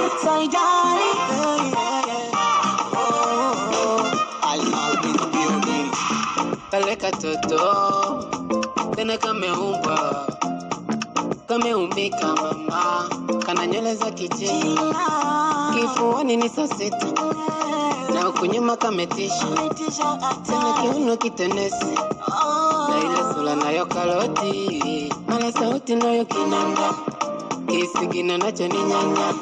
Say darling, I love this beauty. Kaleka toto, tena kameumbika mama, kana nywele za kichini, kifuani ni saa sita, na ukunyuma kametisha, tena kiuno kitenesi, na ile sura nayo karoti, mala sauti nayo kinanda, kisigino nacho ni nyanya,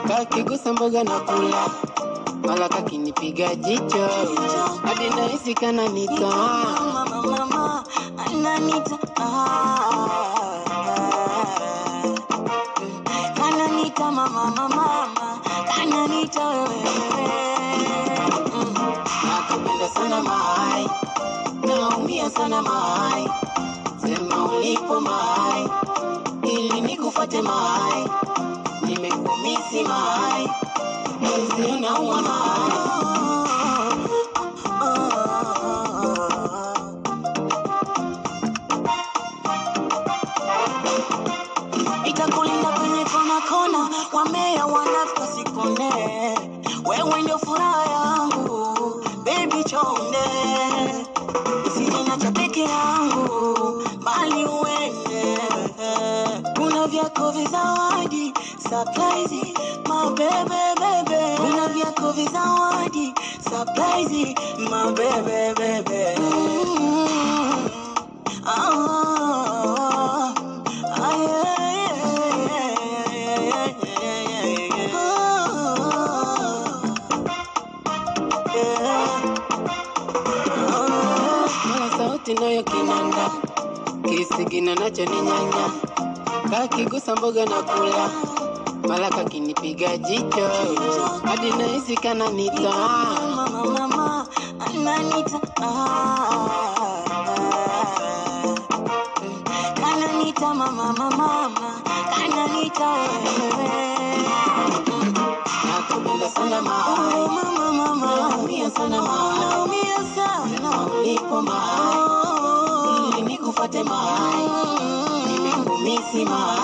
kakigusa mboga na kula, mala kakinipiga jicho, hadi nahisi kananita, mama, ananita, kananita mama, kananita wewe, nakupenda sana mai, naumia sana mai, sema ulipo mai, ili nikufuate mai, nimekumisi mai, usiona uwa mai. Itakulinda kwenye kona, wamea wanafika sikone, wewe ndio furaha yangu, baby chonde, usiniache peke yangu, bali uende, kuna vyako vizawadi, surprise, my baby, kuna vyako vizawadi, surprise, my baby. Tinayo kinanda, kisigino nacho ni nyanya, kakigusa mboga na kula, mala kakinipiga jicho, hadi nahisi kananita, mama, ananita, kananita mama, kananita wewe, nakupenda sana mama, naumia sana ulipo mai, ili nikufuate mai, nimekumisi mai.